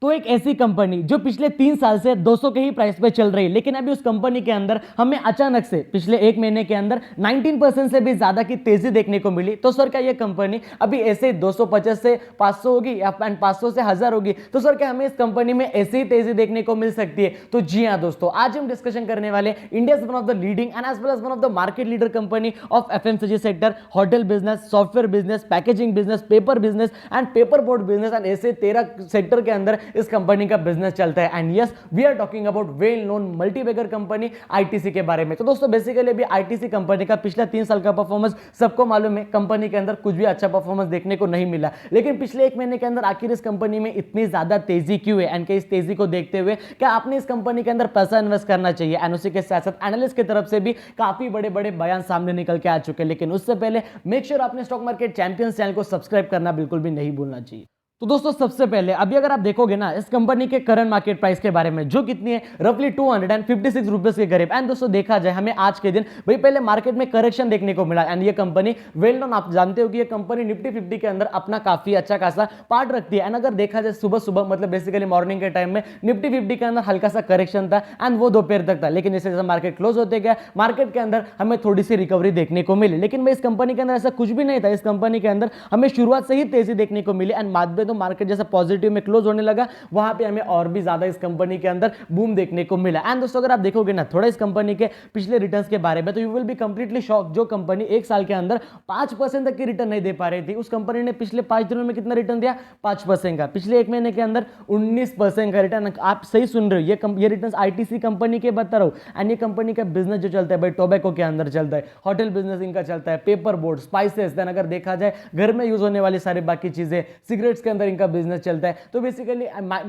तो एक ऐसी कंपनी जो पिछले 3 साल से 200 के ही प्राइस पे चल रही है, लेकिन अभी उस कंपनी के अंदर हमें अचानक से पिछले 1 महीने के अंदर 19% से भी ज्यादा की तेजी देखने को मिली। तो सर क्या ये कंपनी अभी ऐसे 250 से 500 होगी या 500 से 1000 होगी? तो सर क्या हमें इस कंपनी में ऐसी ही तेजी देखने को मिल सकती है? तो जी हाँ दोस्तों, आज हम डिस्कशन करने वाले India one of the leading and as well as one of the market leader company of FMCG sector, hotel business, software business, packaging business, paper business and paper board business, and ऐसे 13 sector के अंदर इस company का business चलता है। And yes, we are talking about well known multibagger company ITC के बारे में। तो दोस्तों बेसिकली अभी आईटीसी कंपनी का पिछला 3 साल का परफॉर्मेंस सबको मालूम है, कंपनी के अंदर कुछ भी अच्छा परफॉर्मेंस देखने को नहीं मिला। लेकिन पिछले 1 महीने के अंदर आखिर इस कंपनी में इतनी ज्यादा तेजी क्यों है? एंड इस तेजी को देखते हुए क्या आपने इस कंपनी के अंदर पैसा इन्वेस्ट करना चाहिए? एंड उसी के साथ साथ एनालिस्ट की तरफ से भी काफी बड़े बड़े बयान सामने निकल के आ चुके हैं। लेकिन उससे पहले मेक श्योर आपने स्टॉक मार्केट चैंपियंस चैनल को सब्सक्राइब करना बिल्कुल भी नहीं भूलना चाहिए। तो दोस्तों सबसे पहले अभी अगर आप देखोगे ना इस कंपनी के करंट मार्केट प्राइस के बारे में, जो कितनी है, रफली 256 रुपीज के करीब। एंड दोस्तों देखा जाए हमें आज के दिन भाई पहले मार्केट में करेक्शन देखने को मिला। एंड ये कंपनी वेल नोन, आप जानते हो कि ये कंपनी निफ्टी 50 के अंदर अपना काफी अच्छा खासा पार्ट रखती है। एंड अगर देखा जाए सुबह सुबह मतलब बेसिकली मॉर्निंग के टाइम में निफ्टी 50 के अंदर हल्का सा करेक्शन था एंड वो दोपहर तक था। लेकिन जैसे जैसे मार्केट क्लोज होते गया, मार्केट के अंदर हमें थोड़ी सी रिकवरी देखने को मिली। लेकिन भाई इस कंपनी के अंदर ऐसा कुछ भी नहीं था। इस कंपनी के अंदर हमें शुरुआत से ही तेजी देखने को मिली एंड बाद में तो मार्केट जैसा पॉजिटिव में क्लोज होने लगा, वहां पे हमें और भी ज्यादा इस कंपनी के अंदर बूम देखने को मिला। एंड दोस्तों अगर आप देखोगे ना थोड़ा इस कंपनी के पिछले रिटर्न्स के बारे में, तो you will be completely shock. जो कंपनी 1 साल के अंदर 5% तक की रिटर्न नहीं दे पा रही थी, उस कंपनी ने पिछले 5 दिनों में कितना रिटर्न दिया? 5% का। पिछले 1 महीने के अंदर 19% का रिटर्न। आप सही सुन रहे हो, ये रिटर्न आईटीसी कंपनी के बता रहा हूं। एंड ये कंपनी का बिजनेस जो चलता है भाई टोबैको के अंदर चलता है, होटल बिजनेस इनका चलता है, पेपर बोर्ड, स्पाइसेस, देन अगर देखा जाए घर में यूज होने वाली सारी बाकी चीजें, सिगरेट्स के अंदर इनका बिजनेस चलता है। तो बेसिकली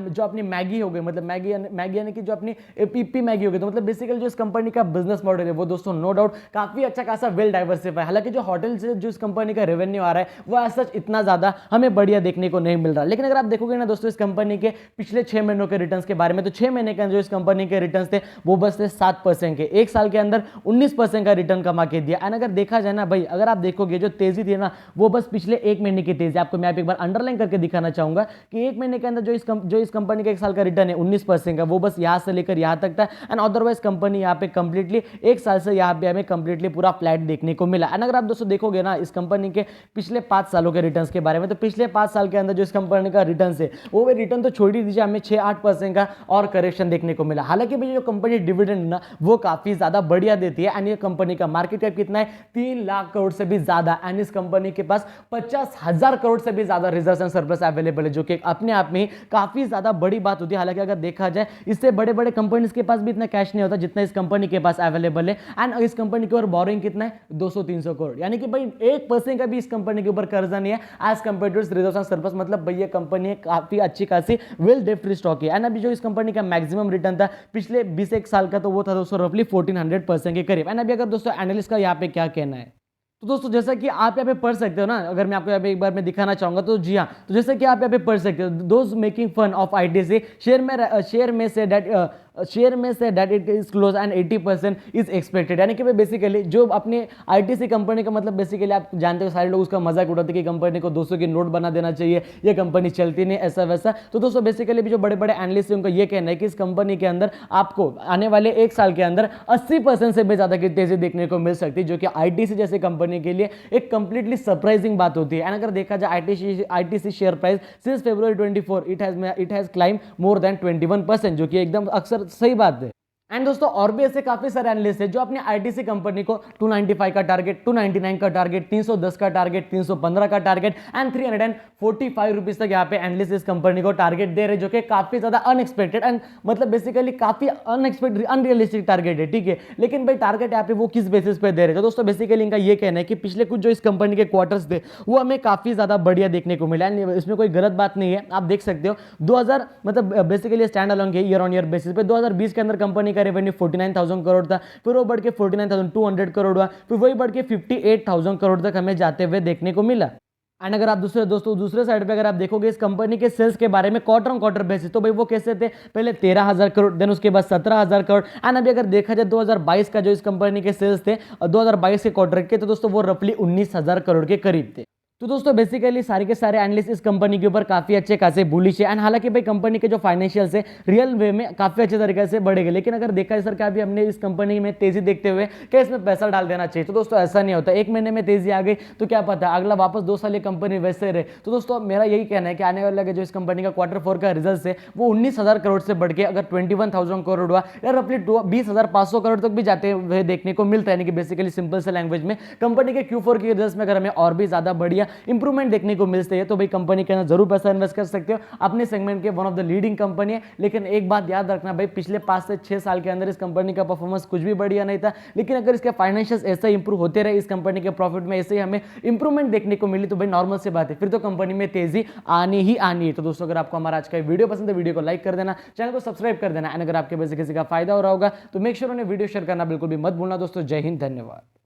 जो अपनी मैगी हो गई, मतलब मैगी यानी कि जो अपनी पीपी मैगी हो गई, तो मतलब बेसिकली जो इस कंपनी का बिजनेस मॉडल है वो दोस्तों नो डाउट काफी अच्छा खासा वेल डाइवर्सिफाई। हालांकि जो होटल से जो इस कंपनी का रेवेन्यू आ रहा है वो एज सच इतना ज्यादा हमें बढ़िया देखने को नहीं मिल रहा। लेकिन अगर आप देखोगे ना दोस्तों इस कंपनी के पिछले 6 महीनों के रिटर्न्स के बारे में, तो 6 महीने के अंदर जो इस कंपनी के रिटर्न्स थे वो बस थे 7% के। 1 साल के अंदर 19% का रिटर्न कमा के दिया। एंड अगर देखा जाए ना भाई, अगर आप देखोगे जो तेजी थी ना वो बस पिछले 1 महीने की तेजी। आपको मैं एक बार अंडरलाइन करके दिखाना चाहूंगा कि 1 महीने के अंदर जो इस कंपनी का 1 साल का रिटर्न है 19% का, वो बस यहां से लेकर यहां तक था। एंड अदरवाइज कंपनी यहां पे कंप्लीटली 1 साल से यहां पे हमें कंप्लीटली पूरा फ्लैट देखने को मिला। एंड अगर आप दोस्तों देखोगे ना इस कंपनी के पिछले 5 सालों के रिटर्न्स के बारे में, तो पिछले 5 साल के अंदर जो इस कंपनी का रिटर्न है वो रिटर्न तो छोड़ ही दीजिए, हमें 6-8% का और करेक्शन देखने को मिला। हालांकि भाई जो कंपनी डिविडेंड ना वो काफी ज्यादा बढ़िया देती है। एंड ये कंपनी का मार्केट कैप कितना है? 3 लाख करोड़ से भी ज्यादा। एंड इस कंपनी के पास 50,000 करोड़ से भी ज्यादा रिजर्व एंड सरप्लस अवेलेबल है, जो कि अपने आप में काफी ज्यादा बड़ी बात होती है। हालांकि अगर देखा जाए इससे बड़े बड़े कंपनीज के पास भी इतना कैश नहीं होता जितना इस कंपनी के पास अवेलेबल है। एंड इस कंपनी के ऊपर बोरिंग कितना है? 200-300 करोड़, यानी कि भाई 1% का भी इस कंपनी के ऊपर कर्जा नहीं है as compare to reserve and surplus. मतलब भाई ये कंपनी काफी अच्छी खासी वेल डेट फ्री स्टॉक है। एंड अभी जो इस कंपनी का मैक्सिमम रिटर्न था पिछले 21 साल का, तो वो था दोस्तों रफली 1400% के करीब। एंड अभी अगर दोस्तों एनालिस्ट का यहाँ पे क्या कहना है, तो दोस्तों जैसा कि आप यहाँ पे पढ़ सकते हो ना, अगर मैं आपको यहाँ पे एक बार मैं दिखाना चाहूंगा, तो जी हाँ, तो जैसा कि आप यहाँ पे पढ़ सकते हो, those making fun of ITC share में से that it is close and 80% is expected. यानी कि भाई बेसिकली जो अपने आईटीसी कंपनी का, मतलब बेसिकली आप जानते हो सारे लोग उसका मजाक उड़ाते कि कंपनी को 200 की नोट बना देना चाहिए, ये कंपनी चलती नहीं, ऐसा वैसा। तो दोस्तों बेसिकली भी जो बड़े बड़े एनालिस्ट हैं उनका ये कहना है कि इस कंपनी के अंदर आपको आने वाले 1 साल के अंदर 80% से भी ज्यादा की तेजी देखने को मिल सकती है, जो कि आईटीसी जैसे कंपनी के लिए एक कंप्लीटली सरप्राइजिंग बात होती है। एंड अगर देखा जाए ITC share price since February 24 it has climb more than 21%, जो कि एकदम अक्सर सही बात है। एंड दोस्तों और भी ऐसे काफी सारे एनालिस्ट हैं जो अपनी आईटीसी कंपनी को 295 का टारगेट, 299 का टारगेट, 310 का टारगेट, 315 का टारगेट एंड 345 रुपीज तक यहाँ पे एनालिस्ट इस कंपनी को टारगेट दे रहे, जो कि काफी ज्यादा अनएक्सपेक्टेड एंड मतलब बेसिकली काफी अनएक्सपेक्टेड अनरियलिस्टिक टारगेट है, ठीक है। लेकिन भाई टारगेट यहाँ पे वो किस बेसिस पे दे रहे थे? दोस्तों बेसिकली इनका ये कहना है कि पिछले कुछ जो इस कंपनी के क्वार्टर्स थे वो हमें काफी ज्यादा बढ़िया देखने को मिला। इसमें कोई गलत बात नहीं है, आप देख सकते हो 2000 मतलब बेसिकली स्टैंड अलोन के ईयर ऑन ईयर बेसिस पे 2020 के अंदर कंपनी का रेवेन्यू 49,000 करोड़ था, फिर वो बढ़ के 49,200 करोड़ हुआ, फिर वही बढ़ के 58,000 करोड़ तक हमें जाते हुए देखने को मिला। एंड अगर आप दूसरे साइड पे अगर आप देखोगे इस कंपनी के सेल्स के बारे में क्वार्टर ऑन क्वार्टर बेसिस, तो भाई वो कैसे थे? पहले 13,000 करोड़, देन उसके बाद 17,000 करोड़। एंड अभी अगर देखा जाए 2022 का जो इस कंपनी के सेल्स थे 2022 के क्वार्टर के, तो दोस्तों वो रफली 19,000 करोड़ के करीब थे। तो दोस्तों बेसिकली सारे के सारे एनालिस्ट इस कंपनी के ऊपर काफी अच्छे खासे बुलिश है एंड हालांकि भाई कंपनी के जो फाइनेंशियल्स है रियल वे में काफी अच्छे तरीके से बढ़ेगा, लेकिन अगर देखा है सर क्या अभी हमने इस कंपनी में तेजी देखते हुए क्या इसमें पैसा डाल देना चाहिए, तो दोस्तों ऐसा नहीं होता। एक महीने में तेजी आ गई तो क्या पता अगला वापस 2 साल ये कंपनी वैसे रहे। तो दोस्तों मेरा यही कहना है कि आने वाले जो इस कंपनी का Q4 का रिजल्ट है वो 19,000 करोड़ से बढ़ के अगर 21,000 करोड़ हुआ या रफली 20,500 करोड़ तक भी जाते हुए देखने को मिलता है। यानी कि बेसिकली सिंपल से लैंग्वेज में कंपनी के Q4 के रिजल्ट में अगर हमें और भी ज्यादा बढ़िया इंप्रूवमेंट देखने को मिलते हैं तो भाई कंपनी के अंदर जरूर पैसा इन्वेस्ट कर सकते हो। अपने सेगमेंट के one of the leading company है, लेकिन एक बात याद रखना भाई पिछले 5 से 6 साल के अंदर इस कंपनी का परफॉर्मेंस कुछ भी बढ़िया नहीं था, लेकिन अगर इसके फाइनेंशियल्स ऐसे इंप्रूव होते रहे, इस कंपनी के प्रॉफिट में ऐसे ही हमें इंप्रूवमेंट देखने को मिली तो भाई नॉर्मल सी बात है, फिर तो कंपनी में तेजी आनी ही आनी है। तो दोस्तों अगर आपको हमारा आज का वीडियो पसंद है वीडियो को लाइक कर देना, चैनल को सब्सक्राइब कर देना एंड अगर आपके वजह से किसी का फायदा हो रहा होगा तो मेक श्योर उन्हें वीडियो शेयर करना बिल्कुल भी मत भूलना। दोस्तों जय हिंद, धन्यवाद।